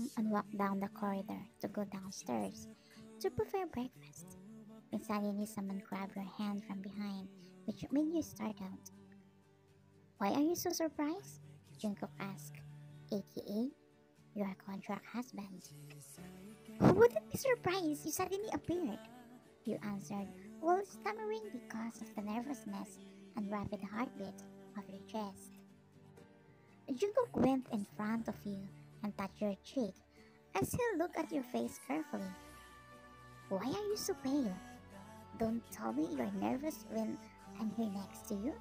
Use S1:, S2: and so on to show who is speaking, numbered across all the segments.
S1: home and walked down the corridor to go downstairs to prepare breakfast. When suddenly someone grabbed your hand from behind, which made you startled. Why are you so surprised? Jungkook asked, aka your contract husband. Who wouldn't be surprised you suddenly appeared? You answered, while stammering because of the nervousness and rapid heartbeat of your chest. Jungkook went in front of you and touched your cheek as he looked at your face carefully. Why are you so pale? Don't tell me you're nervous when I'm here next to you.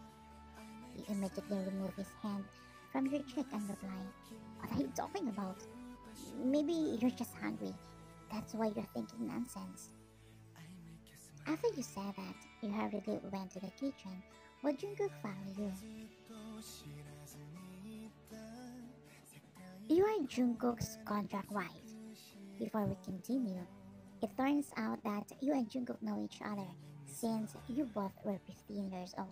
S1: He immediately removed his hand from your cheek and replied, what are you talking about? Maybe you're just hungry. That's why you're thinking nonsense. After you said that, you hurriedly went to the kitchen while Jungkook followed you. You are Jungkook's contract wife. Before we continue, it turns out that you and Jungkook know each other since you both were 15 years old.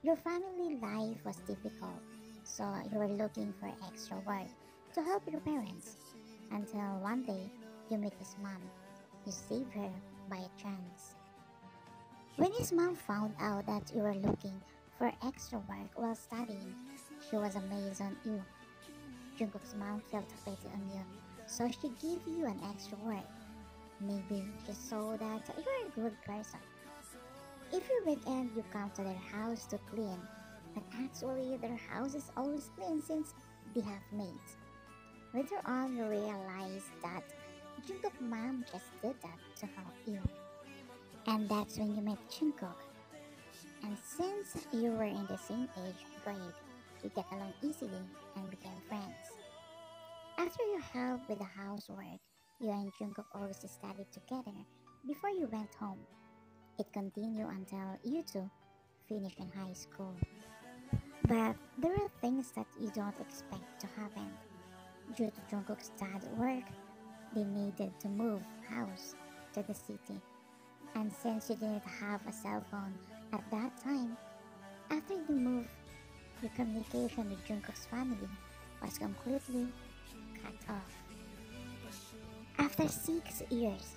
S1: Your family life was difficult, so you were looking for extra work to help your parents. Until one day, you meet his mom. You save her by a chance. When his mom found out that you were looking for extra work while studying, she was amazed on you. Jungkook's mom felt pity on you, so she gave you an extra work. Maybe she saw that you're a good person. Every weekend you come to their house to clean, but actually their house is always clean since they have maids. Later on you realize that Jungkook's mom just did that to help you. And that's when you met Jungkook. And since you were in the same age grade, you get along easily and became friends. After you helped with the housework, you and Jungkook always studied together before you went home. It continued until you two finished in high school. But there are things that you don't expect to happen. Due to Jungkook's dad's work, they needed to move house to the city. And since you didn't have a cell phone at that time, after you moved, your communication with Jungkook's family was completely cut off. After 6 years,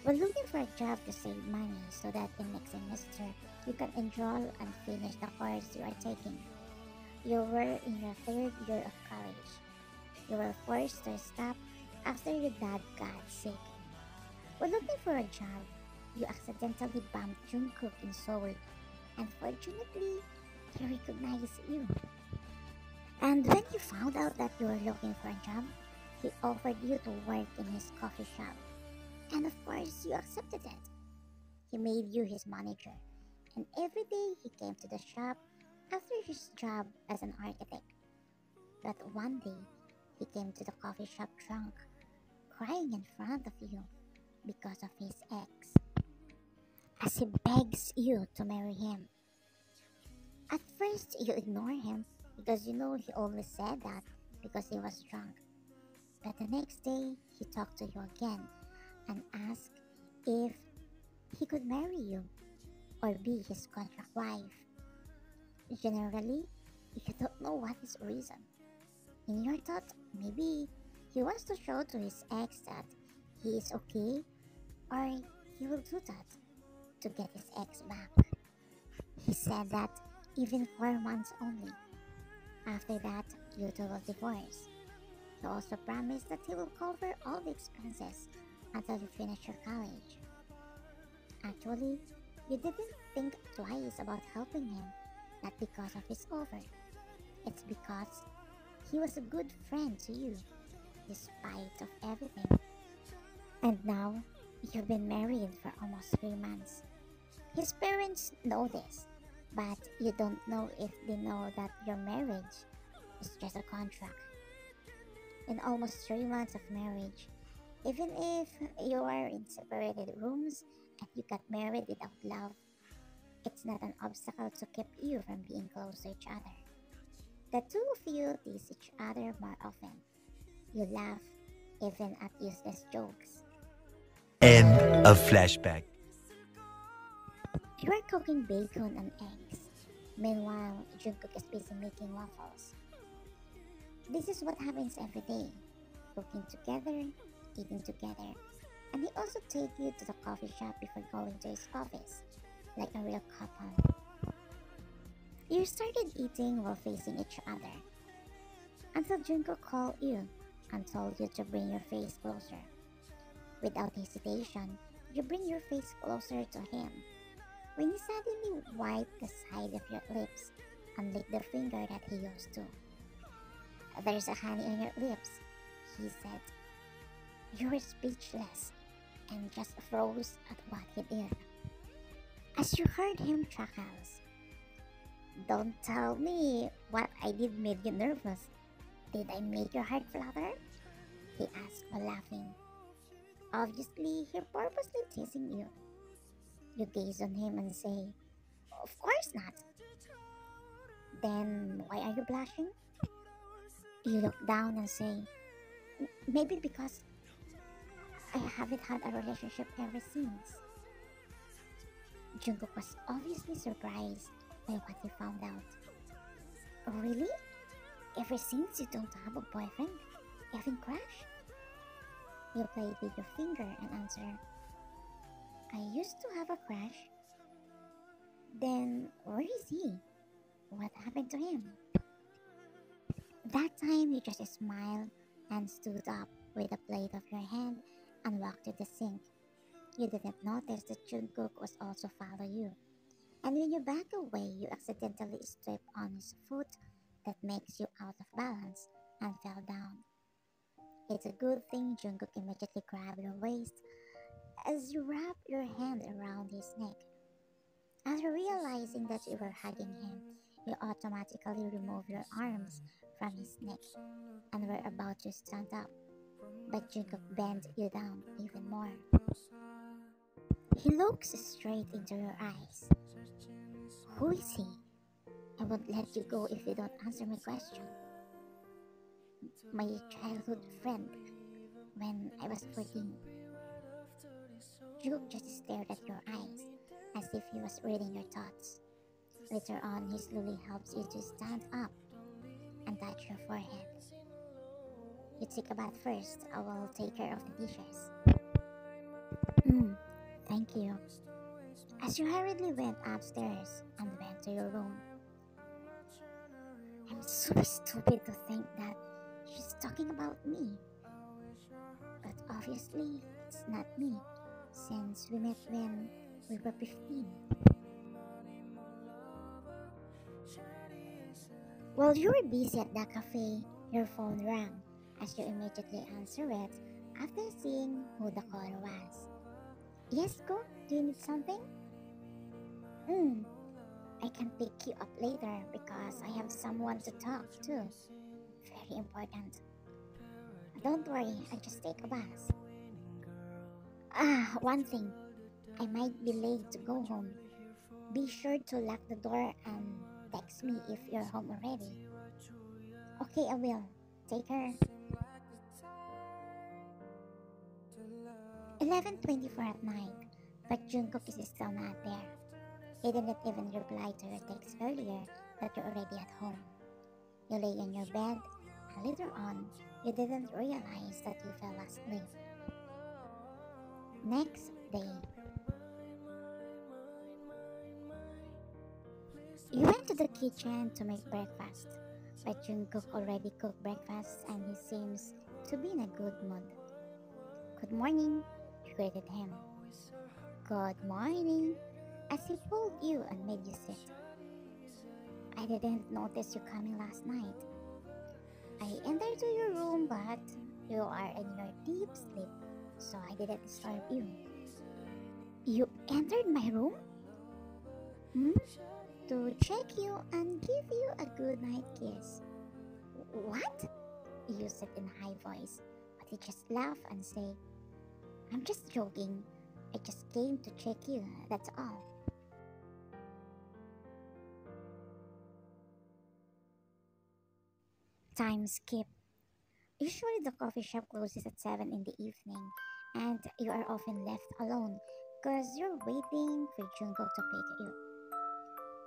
S1: we're looking for a job to save money so that in next semester you can enroll and finish the course you are taking. You were in your third year of college. You were forced to stop after your dad got sick. We're looking for a job. You accidentally bumped Jungkook in Seoul, and fortunately, he recognized you. And when you found out that you were looking for a job, he offered you to work in his coffee shop. And of course, you accepted it. He made you his manager, and every day he came to the shop after his job as an architect. But one day, he came to the coffee shop drunk, crying in front of you because of his ex, as he begs you to marry him. At first, you ignore him because you know he only said that because he was drunk. But the next day, he talked to you again and asked if he could marry you or be his contract wife. Generally, you don't know what his reason. In your thought, maybe he wants to show to his ex that he is okay, or he will do that to get his ex back. He said that even 4 months only. After that, you two will divorce. He also promised that he will cover all the expenses until you finish your college. Actually, you didn't think twice about helping him, not because of his offer. It's because he was a good friend to you, despite of everything. And now, you've been married for almost 3 months. His parents know this, but you don't know if they know that your marriage is just a contract. In almost 3 months of marriage, even if you are in separated rooms and you got married without love, it's not an obstacle to keep you from being close to each other. The two of you tease each other more often. You laugh even at useless jokes.
S2: End of flashback.
S1: You are cooking bacon and eggs. Meanwhile, Jungkook is busy making waffles. This is what happens every day. cooking together, eating together, and he also take you to the coffee shop before going to his office, like a real couple. You started eating while facing each other, until Jungkook called you and told you to bring your face closer. Without hesitation, you bring your face closer to him. When you suddenly wipe the side of your lips and lick the finger that he used to. There's a honey on your lips, he said. You were speechless and just froze at what he did. As you heard him chuckles, don't tell me what I did made you nervous. Did I make your heart flutter? He asked while laughing. Obviously, he purposely teasing you. You gaze on him and say, of course not. Then why are you blushing? You look down and say, maybe because I haven't had a relationship ever since. Jungkook was obviously surprised by what he found out. Really? Ever since you don't have a boyfriend? Even crush? You played with your finger and answer, I used to have a crush. Then where is he? What happened to him? That time you just smiled and stood up with a plate of your hand and walked to the sink. You didn't notice that Jungkook was also follow you. And when you back away, you accidentally step on his foot that makes you out of balance and fell down. It's a good thing Jungkook immediately grabbed your waist as you wrap your hand around his neck. After realizing that you were hugging him, you automatically remove your arms from his neck and were about to stand up, but Jungkook bent you down even more. He looks straight into your eyes. Who is he? I won't let you go if you don't answer my question. My childhood friend when I was 14. Jungkook just stared at your eyes as if he was reading your thoughts. Later on, he slowly helps you to stand up and touch your forehead. You take a bath first. I will take care of the dishes. Thank you. As you hurriedly went upstairs and went to your room, I'm so stupid to think that she's talking about me. But obviously, it's not me, since we met when we were 15. While you were busy at the cafe, your phone rang as you immediately answered it after seeing who the caller was. Yes, go. Do you need something? I can pick you up later because I have someone to talk to. Very important. Don't worry, I just take a bus. One thing. I might be late to go home. Be sure to lock the door and text me if you're home already. Okay, I will. Take care. 11:24 at night, but Jungkook is still not there. He didn't even reply to your text earlier that you're already at home. You lay in your bed, and later on, you didn't realize that you fell asleep. Next day, you went to the kitchen to make breakfast, but Jungkook already cooked breakfast and he seems to be in a good mood. Good morning, you greeted him. Good morning, as he pulled you and made you sit. I didn't notice you coming last night. I entered to your room, but you are in your deep sleep, so I didn't disturb you. You entered my room? To check you and give you a good night kiss. What? You said in a high voice, but he just laughed and said, I'm just joking. I just came to check you, that's all. Time skip. Usually the coffee shop closes at 7 in the evening, and you are often left alone because you're waiting for Jungkook to pick you.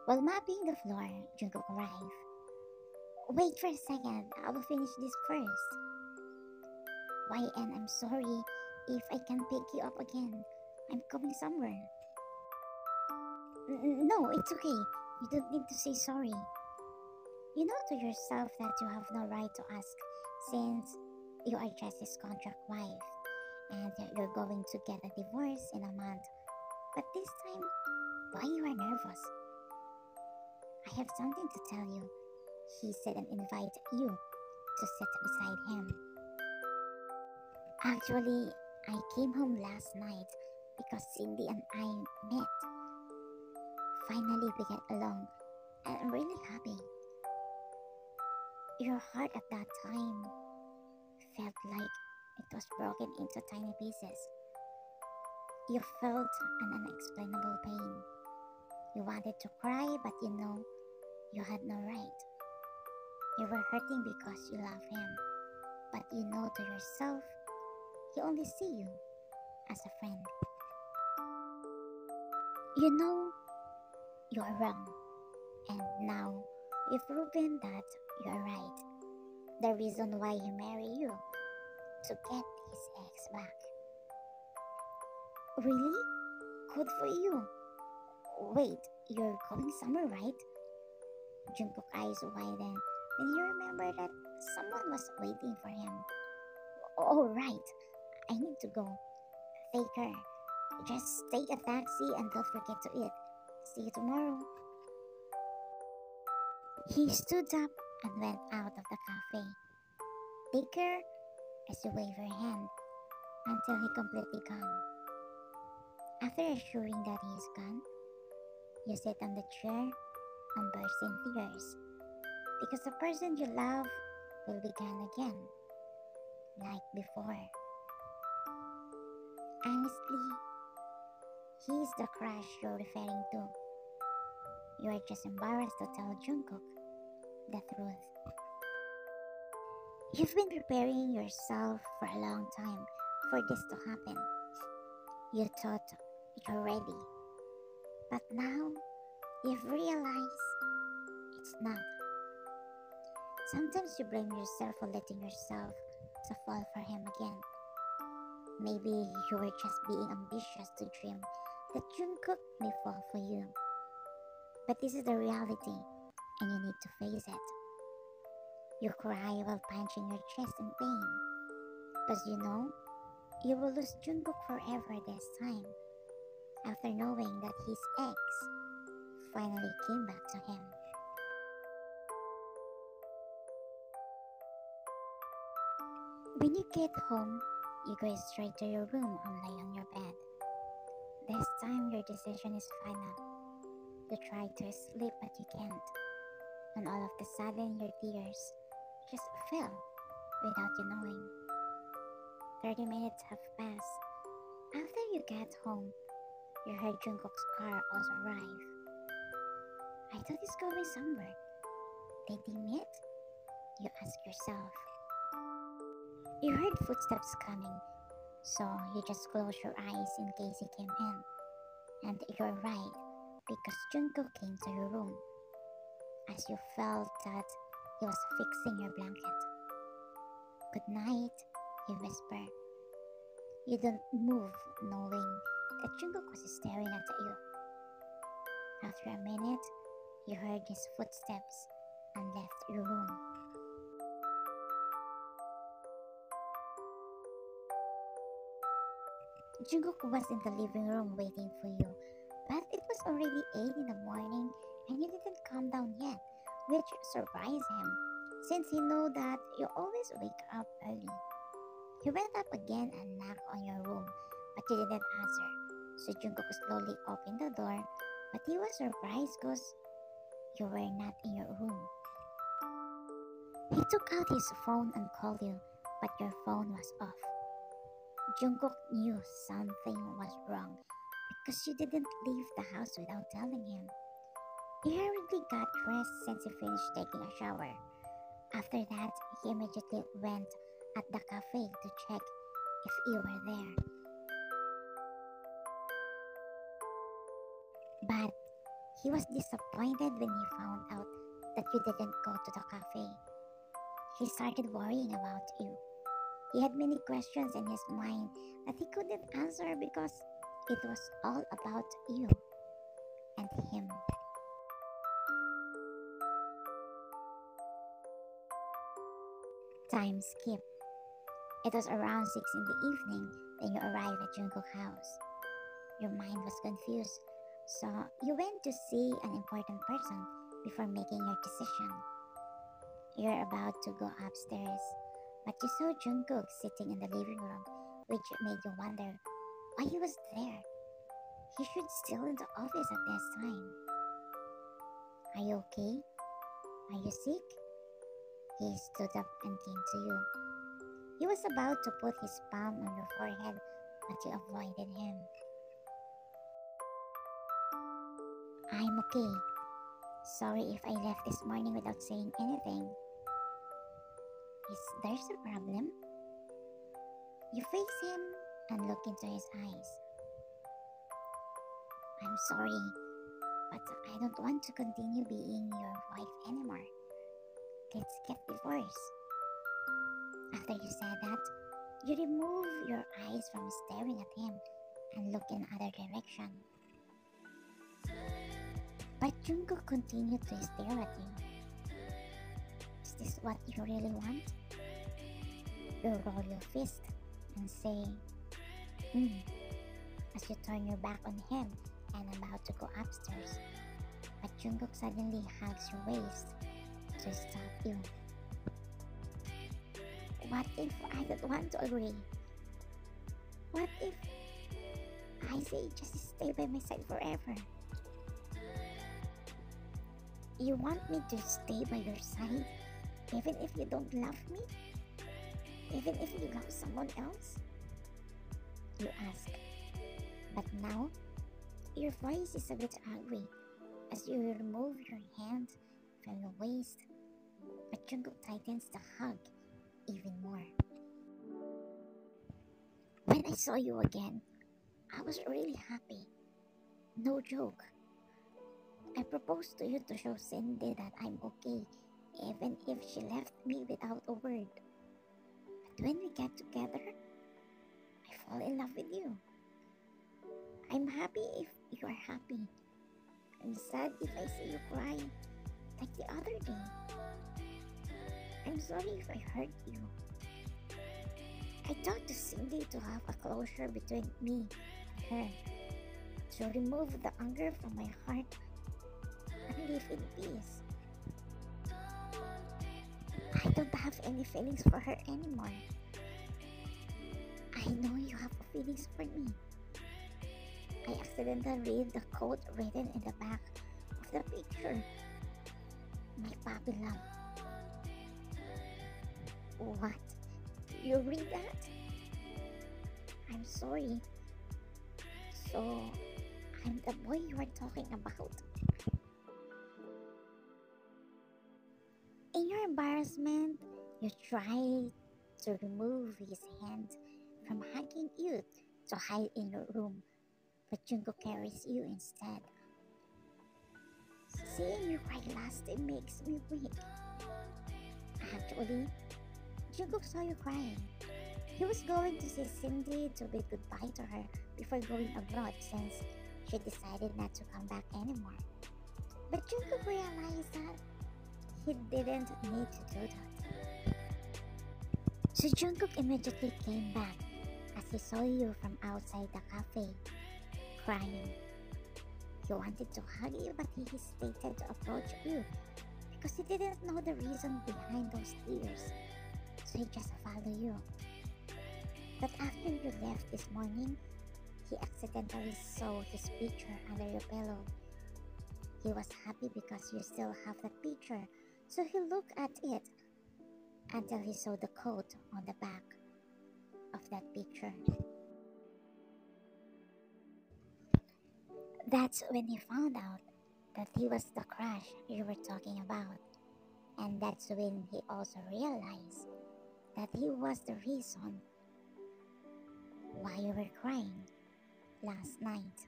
S1: While mopping the floor, Jungkook arrived. Wait for a second, I will finish this first. YN, I'm sorry if I can pick you up again. I'm going somewhere. No, it's okay. You don't need to say sorry. You know to yourself that you have no right to ask since you are just his contract wife and you're going to get a divorce in a month. But this time, why you are nervous? I have something to tell you. He said and invite you to sit beside him. Actually, I came home last night because Cindy and I met. Finally, we get along, and I'm really happy. Your heart at that time felt like it was broken into tiny pieces. You felt an unexplainable pain. You wanted to cry, but you know you had no right. You were hurting because you love him, but you know to yourself he only see you as a friend. You know you are wrong, and now you've proven that you are right. The reason why he married you, to get his ex back. Really? Good for you. Wait, you're going somewhere, right? Jungkook eyes widened when he remembered that someone was waiting for him. Oh, right. I need to go. Take care. Just take a taxi and don't forget to eat. See you tomorrow. He stood up and went out of the cafe. Take care as you wave your hand until he completely gone. After assuring that he is gone, you sit on the chair and burst in tears because the person you love will be gone again, like before. Honestly, he's the crush you're referring to. You are just embarrassed to tell Jungkook the truth. You've been preparing yourself for a long time for this to happen. You thought you're ready, but now you've realized it's not. Sometimes you blame yourself for letting yourself to fall for him again. Maybe you were just being ambitious to dream that Jungkook may fall for you. But this is the reality, and you need to face it. You cry while punching your chest in pain, because you know you will lose Jungkook forever this time, after knowing that his ex finally came back to him. When you get home, you go straight to your room and lay on your bed. This time your decision is final. You try to sleep but you can't. And all of a sudden your tears just fell without you knowing. 30 minutes have passed. After you get home, you heard Jungkook's car also arrive. I thought he's going somewhere. Did he meet? You ask yourself. You heard footsteps coming, so you just close your eyes in case he came in. And you're right, because Jungkook came to your room. As you felt that he was fixing your blanket. Good night, he whispered. You don't move, knowing that Jungkook was staring at you. After a minute, you heard his footsteps and left your room. Jungkook was in the living room waiting for you, but it was already 8 in the morning and you didn't come down yet, which surprised him, since he knew that you always wake up early. He went up again and knocked on your room, but you didn't answer, so Jungkook slowly opened the door, but he was surprised because you were not in your room. He took out his phone and called you, but your phone was off. Jungkook knew something was wrong because you didn't leave the house without telling him. He hurriedly got dressed since he finished taking a shower. After that, he immediately went at the cafe to check if you were there. But he was disappointed when he found out that you didn't go to the cafe. He started worrying about you. He had many questions in his mind that he couldn't answer because it was all about you and him. Time skipped. It was around 6 in the evening when you arrived at Jungkook's house. Your mind was confused, so you went to see an important person before making your decision. You're about to go upstairs, but you saw Jungkook sitting in the living room, which made you wonder why he was there. He should still in the office at this time. Are you okay? Are you sick? He stood up and came to you. He was about to put his palm on your forehead, but you avoided him. I'm okay. Sorry if I left this morning without saying anything. Is there a problem? You face him and look into his eyes. I'm sorry, but I don't want to continue being your wife anymore. Let's get divorced. After you said that, you remove your eyes from staring at him and look in other direction. But Jungkook continued to stare at you. Is this what you really want? You roll your fist and say, as you turn your back on him and about to go upstairs. But Jungkook suddenly hugs your waist to stop you. What if I don't want to agree? What if I say just stay by my side forever? You want me to stay by your side even if you don't love me? Even if you love someone else? You ask. But now, your voice is a bit angry as you remove your hand from your waist. But Jungkook tightens the hug even more. When I saw you again, I was really happy. No joke. I proposed to you to show Cindy that I'm okay, even if she left me without a word. But when we get together, I fall in love with you. I'm happy if you are happy. I'm sad if I see you cry, like the other day. I'm sorry if I hurt you. I talked to Cindy to have a closure between me and her, to remove the anger from my heart and live in peace. I don't have any feelings for her anymore. I know you have feelings for me. I accidentally read the quote written in the back of the picture. My puppy love. What? You read that? I'm sorry. So, I'm the boy you are talking about. In your embarrassment, you try to remove his hand from hugging you to hide in your room, but Jungkook carries you instead. Seeing you cry last day makes me weak. Actually, Jungkook saw you crying. He was going to see Cindy to bid goodbye to her before going abroad since she decided not to come back anymore. But Jungkook realized that he didn't need to do that. So Jungkook immediately came back as he saw you from outside the cafe, crying. He wanted to hug you, but he hesitated to approach you because he didn't know the reason behind those tears. So he just followed you. But after you left this morning, he accidentally saw his picture under your pillow. He was happy because you still have the picture, so he looked at it until he saw the quote on the back of that picture. That's when he found out that he was the crush you were talking about. And that's when he also realized that he was the reason why you were crying last night.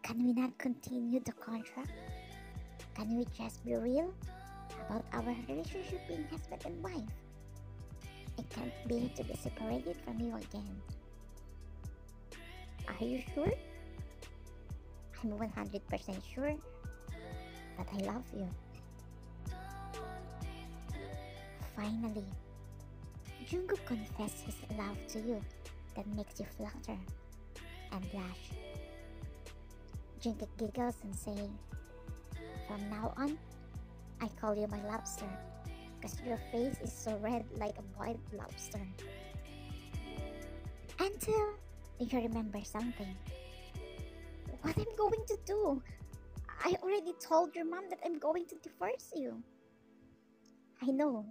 S1: Can we not continue the contract? Can we just be real about our relationship being husband and wife? I can't bear to be separated from you again. Are you sure? I'm 100% sure that I love you. Finally, Jungkook confessed his love to you. That makes you flutter and blush. Jungkook giggles and saying, "From now on, I call you my lobster, because your face is so red like a boiled lobster." Until you remember something. What I'm going to do? I already told your mom that I'm going to divorce you. I know.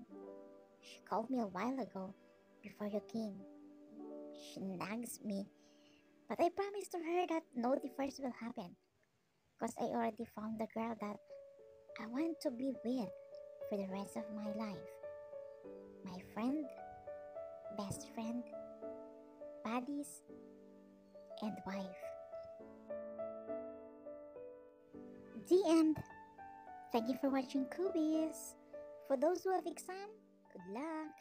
S1: She called me a while ago, before you came. She nags me, but I promised to her that no divorce will happen, because I already found the girl that I want to be with for the rest of my life. My friend, best friend, buddies, and wife. The end. Thank you for watching Kubies. For those who have exam, good luck.